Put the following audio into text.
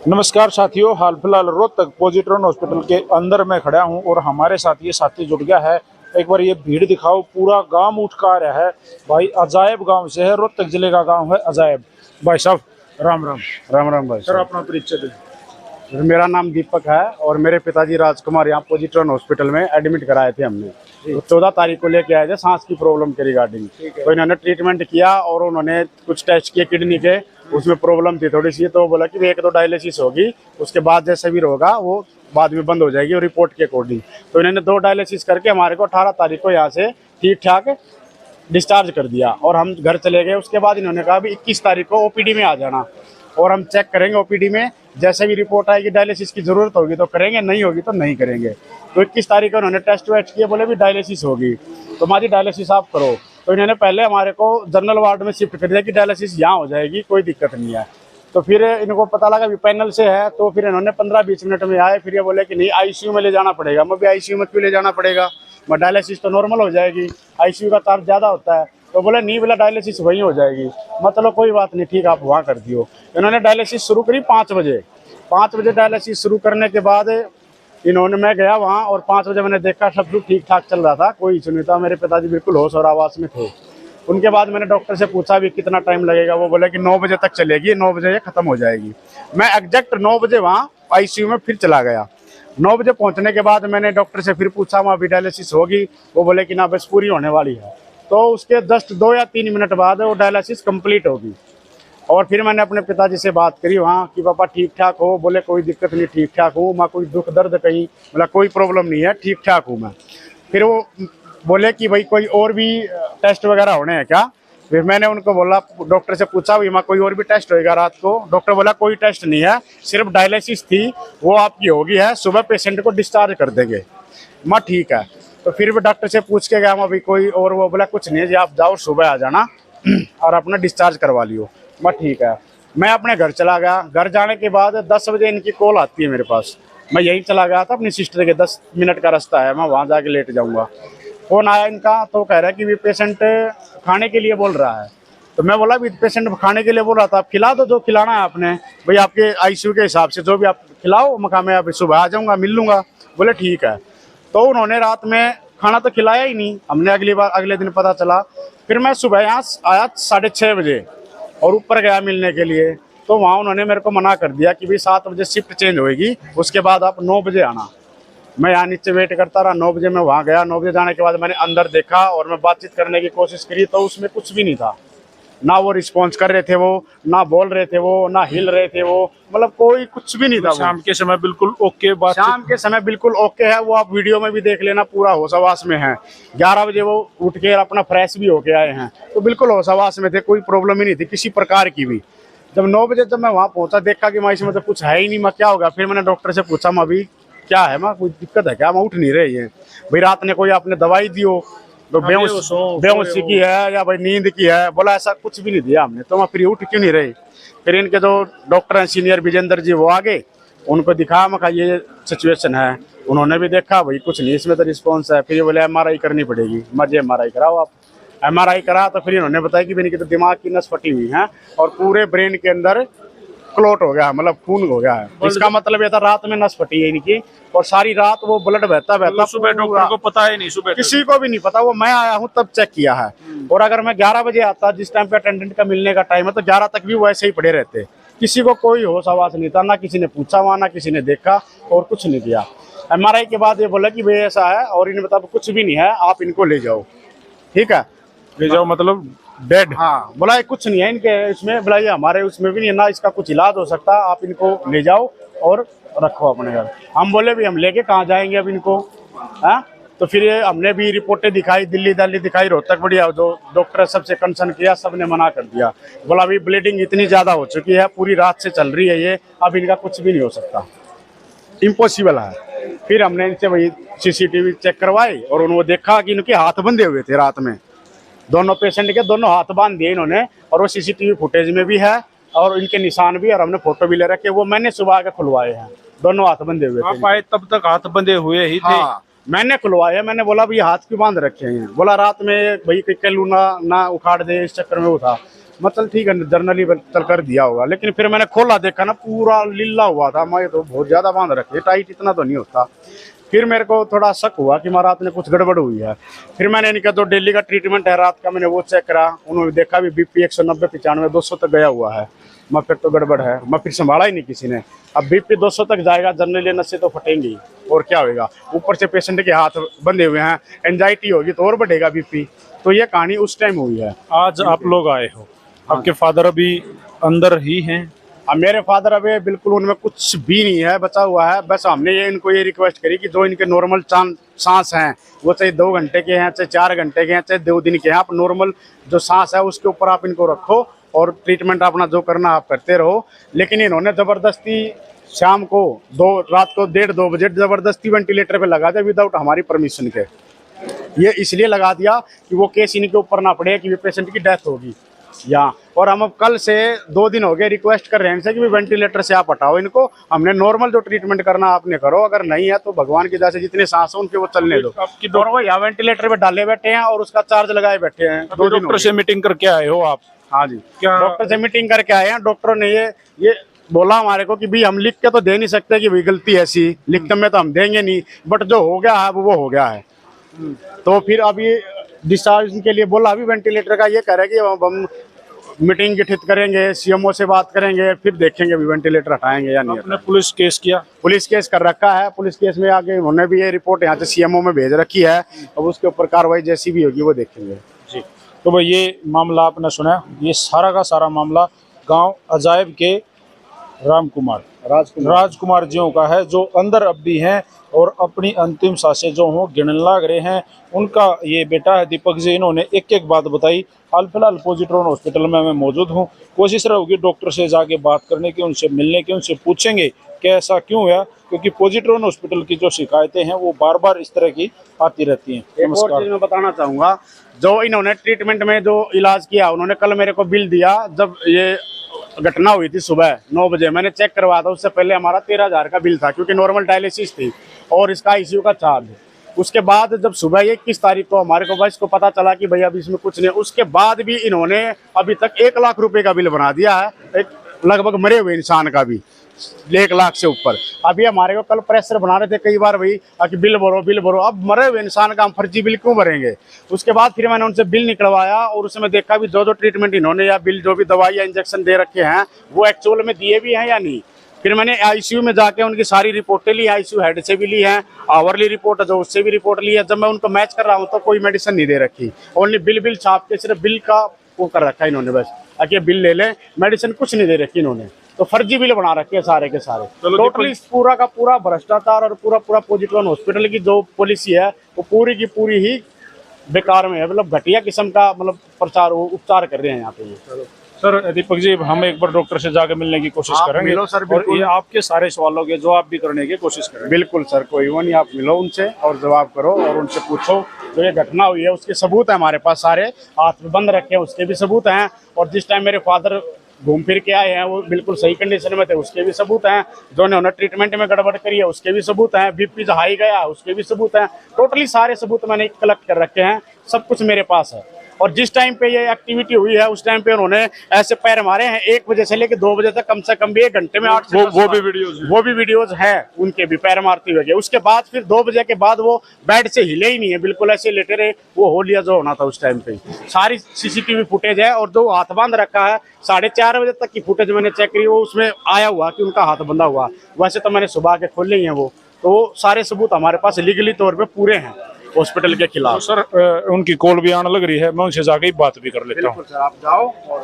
नमस्कार साथियों, हाल फिलहाल रोहतक पॉजिट्रॉन हॉस्पिटल के अंदर में खड़ा हूं और हमारे साथ ये साथी जुड़ गया है। एक बार ये भीड़ दिखाओ, पूरा गांव उठ का आ रहा है भाई। अजायब गांव से है, रोहतक जिले का गांव है अजायब। भाई साहब राम राम। राम राम भाई सर साहब। अपना परिचय दें। मेरा नाम दीपक है और मेरे पिताजी राजकुमार यहाँ पॉजिट्रॉन हॉस्पिटल में एडमिट कराए थे हमने। तो 14 तारीख को लेके आए थे सांस की प्रॉब्लम के रिगार्डिंग। तो इन्होंने ट्रीटमेंट किया और उन्होंने कुछ टेस्ट किए किडनी के, उसमें प्रॉब्लम थी थोड़ी सी। तो बोला कि 1-2 डायलिसिस होगी, उसके बाद जैसे भी होगा वो बाद में बंद हो जाएगी और रिपोर्ट के अकॉर्डिंग। तो इन्होंने 2 डायलिसिस करके हमारे को 18 तारीख को यहाँ से ठीक ठाक डिस्चार्ज कर दिया और हम घर चले गए। उसके बाद इन्होंने कहा भी 21 तारीख को ओपीडी में आ जाना और हम चेक करेंगे ओपीडी में। जैसे भी रिपोर्ट आएगी डायलिसिस की जरूरत होगी तो करेंगे, नहीं होगी तो नहीं करेंगे। तो 21 तारीख को उन्होंने टेस्ट वेस्ट किए, बोले भी डायलिसिस होगी तो हमारी डायलिसिस आप करो। तो इन्होंने पहले हमारे को जनरल वार्ड में शिफ्ट कर दिया कि डायलिसिस यहाँ हो जाएगी, कोई दिक्कत नहीं है। तो फिर इनको पता लगा भी पैनल से है, तो फिर इन्होंने 15-20 मिनट में आए। फिर ये बोले कि नहीं आईसीयू में ले जाना पड़ेगा। मैं भी आईसीयू में क्यों ले जाना पड़ेगा, मैं डायलिसिस तो नॉर्मल हो जाएगी, आईसीयू का चार्ज ज़्यादा होता है। तो बोले नहीं, बोला डायलिसिस वहीं हो जाएगी। मतलब कोई बात नहीं, ठीक आप वहाँ कर दियो। इन्होंने डायलिसिस शुरू करी 5 बजे। 5 बजे डायलिसिस शुरू करने के बाद इन्होंने, मैं गया वहाँ और 5 बजे मैंने देखा सब कुछ ठीक ठाक चल रहा था, कोई इशू नहीं था। मेरे पिताजी बिल्कुल होश और आवास में थे। उनके बाद मैंने डॉक्टर से पूछा भी कितना टाइम लगेगा, वो बोले कि 9 बजे तक चलेगी, 9 बजे ये खत्म हो जाएगी। मैं एग्जैक्ट 9 बजे वहाँ आईसीयू में फिर चला गया। 9 बजे पहुँचने के बाद मैंने डॉक्टर से फिर पूछा वहाँ भी डायलिसिस होगी, वो बोले कि ना बस पूरी होने वाली है। तो उसके जस्ट 2 या 3 मिनट बाद वो डायलिसिस कंप्लीट होगी। और फिर मैंने अपने पिताजी से बात करी वहाँ कि पापा ठीक ठाक हो, बोले कोई दिक्कत नहीं, ठीक ठाक हूँ मैं, कोई दुख दर्द कहीं मतलब कोई प्रॉब्लम नहीं है, ठीक ठाक हूँ मैं। फिर वो बोले कि भाई कोई और भी टेस्ट वगैरह होने हैं क्या। फिर मैंने उनको बोला, डॉक्टर से पूछा भाई कोई और भी टेस्ट होएगा रात को। डॉक्टर बोला कोई टेस्ट नहीं है, सिर्फ डायलिसिस थी वो आपकी होगी है, सुबह पेशेंट को डिस्चार्ज कर देंगे। मैं ठीक है। तो फिर भी डॉक्टर से पूछ के गया मैं भाई कोई और, वो बोला कुछ नहीं है जी, आप जाओ सुबह आ जाना और अपना डिस्चार्ज करवा लियो। मैं ठीक है। मैं अपने घर चला गया। घर जाने के बाद 10 बजे इनकी कॉल आती है मेरे पास। मैं यहीं चला गया था अपनी सिस्टर के, 10 मिनट का रास्ता है, मैं वहाँ जाके लेट जाऊँगा। फ़ोन आया इनका, तो कह रहा है कि भी पेशेंट खाने के लिए बोल रहा है। तो मैं बोला भी पेशेंट खाने के लिए बोल रहा था, आप खिला दो जो खिलाना है आपने, भाई आपके आईसीयू के हिसाब से जो भी आप खिलाओ, मकाम में आप सुबह आ जाऊँगा, मिल लूँगा। बोले ठीक है। तो उन्होंने रात में खाना तो खिलाया ही नहीं। हमने अगले दिन पता चला। फिर मैं सुबह यहाँ आया 6:30 बजे और ऊपर गया मिलने के लिए। तो वहाँ उन्होंने मेरे को मना कर दिया कि भाई 7 बजे शिफ्ट चेंज होएगी, उसके बाद आप 9 बजे आना। मैं यहाँ नीचे वेट करता रहा। 9 बजे मैं वहाँ गया। 9 बजे जाने के बाद मैंने अंदर देखा और मैं बातचीत करने की कोशिश करी, तो उसमें कुछ भी नहीं था। ना वो रिस्पॉन्स कर रहे थे, वो ना बोल रहे थे, वो ना हिल रहे थे, वो मतलब कोई कुछ भी नहीं था। शाम के समय बिल्कुल ओके बात। शाम के समय बिल्कुल ओके है, वो आप वीडियो में भी देख लेना, पूरा होश हवास में है। 11 बजे वो उठ के अपना फ्रेश भी होके आए हैं, तो बिल्कुल होश हवास में थे, कोई प्रॉब्लम ही नहीं थी किसी प्रकार की भी। जब 9 बजे जब मैं वहाँ पहुँचा, देखा कि मैं इसमें तो कुछ है ही नहीं, मैं क्या होगा। फिर मैंने डॉक्टर से पूछा मैं अभी क्या है, मैं कोई दिक्कत है क्या, मैं उठ नहीं रही है भाई, रात ने कोई आपने दवाई दी हो तो बेहोशी की है या भाई नींद की है। बोला ऐसा कुछ भी नहीं दिया हमने। तो मैं फिर उठ क्यों नहीं रही। फिर इनके जो डॉक्टर हैं सीनियर विजेंद्र जी, वो आगे, उनको दिखा, मैं कहा ये सिचुएशन है। उन्होंने भी देखा, भाई कुछ नहीं इसमें तो रिस्पॉन्स है। फिर ये बोले MRI करनी पड़ेगी। मर्जी MRI कराओ आप। MRI करा तो फिर इन्होंने बताया कि इनकी तो दिमाग की नस फटी हुई है और पूरे ब्रेन के अंदर क्लॉट हो गया, मतलब खून हो गया है। इसका मतलब ये था रात में नस फटी है इनकी और सारी रात वो ब्लड बहता बहता। सुबह डॉक्टर को पता ही नहीं, सुबह किसी को भी नहीं पता, वो मैं आया हूँ तब चेक किया है। और अगर मैं 11 बजे आता, जिस टाइम पे अटेंडेंट का मिलने का टाइम है, तो 11 तक भी वो ऐसे ही पड़े रहते। किसी को कोई होश आवाज नहीं था, ना किसी ने पूछा वहाँ, ना किसी ने देखा और कुछ नहीं किया। MRI के बाद ये बोला कि भाई ऐसा है और इन्हें बता कुछ भी नहीं है, आप इनको ले जाओ। ठीक है, ले जाओ मतलब डेड। हाँ, बोला कुछ नहीं है इनके इसमें, बोला ये हमारे उसमें भी नहीं है ना, इसका कुछ इलाज हो सकता, आप इनको ले जाओ और रखो अपने घर। हम बोले भी हम लेके कहाँ जाएंगे अब इनको, हाँ। तो फिर हमने भी रिपोर्टें दिखाई, दिल्ली दिखाई, रोहतक बढ़िया, जो डॉक्टर सबसे कंसर्न किया, सबने मना कर दिया। बोला अभी ब्लीडिंग इतनी ज़्यादा हो चुकी है, पूरी रात से चल रही है ये, अब इनका कुछ भी नहीं हो सकता, इम्पॉसिबल है। फिर हमने इनसे वही CCTV चेक करवाई और उन्होंने देखा कि इनके हाथ बंधे हुए थे रात में। दोनों पेशेंट के दोनों हाथ बांध दिए इन्होंने और वो CCTV फुटेज में भी है और इनके निशान भी, और हमने फोटो भी ले रखे, वो मैंने सुबह आके खुलवाए हैं। दोनों हाथ बंधे हुए थे। आप आए तब तक हाथ बंधे हुए ही थे? हाँ, मैंने खुलवाया। मैंने बोला भाई हाथ क्यों बांध रखे हैं, बोला रात में भाई कल्लू ना उखाड़ दे, इस चक्कर में वो था। मतलब ठीक है जर्नली चल कर दिया होगा, लेकिन फिर मैंने खोला देखा ना पूरा लीला हुआ था। मैं तो बहुत ज्यादा बांध रखे, टाइट इतना तो नहीं होता। फिर मेरे को थोड़ा शक हुआ कि महारात में कुछ गड़बड़ हुई है। फिर मैंने इनका जो डेली का ट्रीटमेंट है रात का, मैंने वो चेक करा। उन्होंने देखा भी बीपी 190 95 200 तक गया हुआ है। मैं फिर तो गड़बड़ है, मैं फिर संभाला ही नहीं किसी ने। अब बीपी 200 तक जाएगा, जनरली नसें तो फटेंगी और क्या होगा। ऊपर से पेशेंट के हाथ बंधे हुए हैं, एंजाइटी होगी तो और बढ़ेगा बीपी। तो ये कहानी उस टाइम हुई है। आज आप लोग आए हो, आपके फादर अभी अंदर ही हैं? अब मेरे फादर अभी बिल्कुल उनमें कुछ भी नहीं है बचा हुआ है। बस हमने ये इनको ये रिक्वेस्ट करी कि जो इनके नॉर्मल सांस हैं, वो चाहे 2 घंटे के हैं, चाहे 4 घंटे के हैं, चाहे 2 दिन के हैं, आप नॉर्मल जो सांस है उसके ऊपर आप इनको रखो और ट्रीटमेंट अपना जो करना आप करते रहो। लेकिन इन्होंने ज़बरदस्ती शाम को रात को 1:30-2 बजे ज़बरदस्ती वेंटिलेटर पे लगा दिया विदाउट हमारी परमिशन के। ये इसलिए लगा दिया कि वो केस इनके ऊपर ना पड़े कि पेशेंट की डेथ होगी यहाँ। और हम अब कल से 2 दिन हो गए रिक्वेस्ट कर रहे हैं इनसे कि वेंटिलेटर से आप हटाओ इनको, हमने नॉर्मल जो ट्रीटमेंट करना आपने करो, अगर नहीं है तो भगवान की दया से जितने सांस हो उनके वो चलने दो। आपकी और वो यहाँ वेंटिलेटर पे डाले बैठे हैं और उसका चार्ज लगाए बैठे हैं। 2 दिन डॉक्टर से मीटिंग करके आए हो आप? हाँ जी, क्या डॉक्टर से मीटिंग करके आए हैं। डॉक्टर ने ये बोला हमारे को कि भाई हम लिख के तो दे नहीं सकते कि भाई गलती ऐसी, लिखते में तो हम देंगे नहीं, बट जो हो गया है वो हो गया है। तो फिर अभी डिस्चार्ज के लिए बोला, अभी वेंटिलेटर का ये कह रहे हैं कि हम मीटिंग गठित करेंगे, सीएमओ से बात करेंगे, फिर देखेंगे अभी वेंटिलेटर हटाएंगे या नहीं। आपने पुलिस केस किया? पुलिस केस कर रखा है। पुलिस केस में आगे उन्होंने भी ये रिपोर्ट यहाँ से सीएमओ में भेज रखी है। अब उसके ऊपर कार्रवाई जैसी भी होगी वो देखेंगे जी। तो भाई ये मामला आपने सुना, ये सारा का सारा मामला गांव अजायब के राजकुमार जियों का है, जो अंदर अब भी हैं और अपनी अंतिम सांसें जो हों गिनने लग रहे हैं। उनका ये बेटा है दीपक जी, इन्होंने एक एक बात बताई। हाल फिलहाल पॉजिट्रॉन हॉस्पिटल में मैं मौजूद हूँ। कोशिश रहेगी डॉक्टर से जाके बात करने की, उनसे मिलने की, उनसे पूछेंगे कि ऐसा क्यों हुआ, क्योंकि पॉजिट्रॉन हॉस्पिटल की जो शिकायतें हैं वो बार बार इस तरह की आती रहती हैं। एक और चीज मैं बताना चाहूँगा, जो इन्होंने ट्रीटमेंट में जो इलाज किया, उन्होंने कल मेरे को बिल दिया। जब ये घटना हुई थी सुबह 9 बजे, मैंने चेक करवाया था। उससे पहले हमारा 13,000 का बिल था, क्योंकि नॉर्मल डायलिसिस थी और इसका आईसीयू का चार्ज। उसके बाद जब सुबह 21 तारीख को हमारे को बस को पता चला कि भैया अभी इसमें कुछ नहीं, उसके बाद भी इन्होंने अभी तक 1 लाख रुपए का बिल बना दिया है, एक लगभग मरे हुए इंसान का भी 1 लाख से ऊपर। अभी हमारे को कल प्रेशर बना रहे थे कई बार भाई कि बिल भरो। अब मरे हुए इंसान का हम फर्जी बिल क्यों भरेंगे। उसके बाद फिर मैंने उनसे बिल निकलवाया और उसमें देखा भी जो ट्रीटमेंट इन्होंने या बिल जो भी दवाई या इंजेक्शन दे रखे हैं वो एक्चुअल में दिए भी हैं या नहीं। फिर मैंने आईसीयू में जाके उनकी सारी रिपोर्टें ली, आईसीयू हेड से भी ली हैं, आवरली रिपोर्ट जो उससे भी रिपोर्ट ली है। जब मैं उनको मैच कर रहा हूँ तो कोई मेडिसिन नहीं दे रखी, ओनली बिल छाप के सिर्फ बिल का वो कर रखा है इन्होंने, बस आके बिल ले लें, मेडिसिन कुछ नहीं दे रखी इन्होंने। तो फर्जी बिल बना रखे हैं सारे के सारे। टोटली पूरा का पूरा भ्रष्टाचार और पूरा पॉजिट्रॉन हॉस्पिटल की जो पॉलिसी है वो पूरी की पूरी ही बेकार में है। मतलब घटिया किस्म का मतलब प्रचार उपचार कर रहे हैं यहाँ पे। सर दीपक जी, हम एक बार डॉक्टर से जाकर मिलने की कोशिश करेंगे। मिलो सर, और ये आपके सारे सवालों के जवाब भी करने की कोशिश करेंगे। बिल्कुल सर, कोई वो नहीं, आप मिलो उनसे और जवाब करो और उनसे पूछो जो ये घटना हुई है उसके सबूत है हमारे पास सारे, हाथ में बंद रखे हैं उसके भी सबूत हैं। और जिस टाइम मेरे फादर घूम फिर के आए हैं वो बिल्कुल सही कंडीशन में थे, उसके भी सबूत हैं। जो उन्होंने ट्रीटमेंट में गड़बड़ करी है उसके भी सबूत हैं। बीपी हाई गया उसके भी सबूत हैं। टोटली सारे सबूत मैंने कलेक्ट कर रखे हैं, सब कुछ मेरे पास है। और जिस टाइम पे ये एक्टिविटी हुई है उस टाइम पे उन्होंने ऐसे पैर मारे हैं 1 बजे से लेकर 2 बजे तक, कम से कम भी 1 घंटे में 8 से 10 वो भी वीडियोज है उनके भी पैर मारते हुए। उसके बाद फिर 2 बजे के बाद वो बेड से हिले ही नहीं है, बिल्कुल ऐसे लेटे रहे। वो हो लिया जो होना था उस टाइम पे। सारी सीसीटीवी फुटेज है और जो हाथ बांध रखा है 4:30 बजे तक की फुटेज मैंने चेक करी, वो उसमें आया हुआ कि उनका हाथ बंधा हुआ। वैसे तो मैंने सुबह के खोले ही हैं वो, तो सारे सबूत हमारे पास लीगली तौर पे पूरे हैं हॉस्पिटल के खिलाफ। तो सर उनकी कॉल भी आने लग रही है, मैं उनसे जाके ही बात भी कर लेता हूँ। सर आप जाओ और